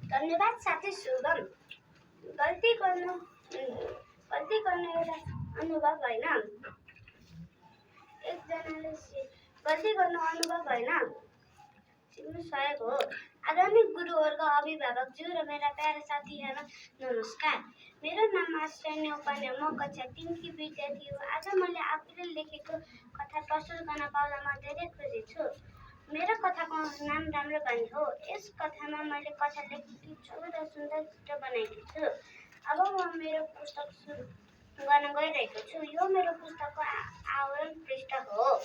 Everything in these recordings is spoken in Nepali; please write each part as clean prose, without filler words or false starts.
धन्यवाद साथी शुभम। गल्ती गर्नु एउटा अनुभव होइन, एकजनाले गल्ती गर्नु अनुभव होइन, सिक्नु सहयोग हो। आगामी गुरुवर्ग, अभिभावकज्यू र मेरा प्यारा साथीहरू नमस्कार। मेरो नाम आश्रय न्यौपाने, म कक्षा 3 की विद्यार्थी हो। आज मैले आफूले लेखेको कथा प्रस्तुत गर्न पाउँदा म धेरै खुसी छु। मेरो कथाको नाम राम्रो बानी हो। यस कथामा मैले कथा लेखेकी छु र सुन्दर चित्र बनाएकी छु। अब म मेरो पुस्तक सुरु गर्न गइरहेको छु। यो मेरो पुस्तकको आवरण पृष्ठ हो।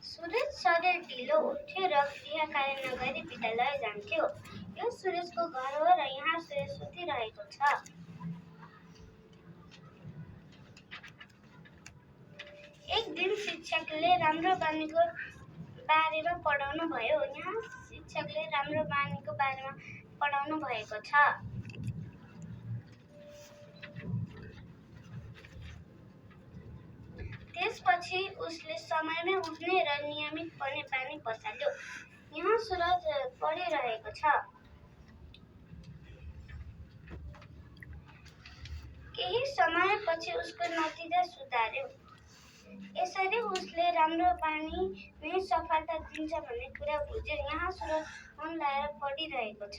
सुरेश सधैँ ढिलो उठ्थ्यो र गृहकार्य नगरी विद्यालय जान्थ्यो। यो सुरेशको घर हो र यहाँ सुरेश सुतिरहेको छ। एक दिन शिक्षकले राम्रो बानीको बारेमा पढाउनु भयो। यहाँ शिक्षकले राम्रो बानीको बारेमा पढाउनु भएको छ। त्यसपछि उसले समयमै उठ्ने र नियमित पढ्ने बानी बसाल्यो। यहाँ सुरज पढिरहेको छ। केही समयपछि उसको नतिजा सुधार्यो। यसरी उसले राम्रो बानी नै सफलता दिन्छ भन्ने कुरा बुझ्यो। यहाँ सुरज मन लगाएर पढिरहेको छ।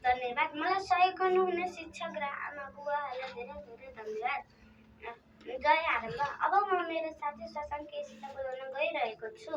धन्यवाद। मलाई सहयोग गर्नुहुने शिक्षक र आमा बुवाहरूलाई धेरै धेरै धन्यवाद। जय आरम्भ। अब म मेरो साथी शशाङ्क केसीलाई बोलाउन गइरहेको छु।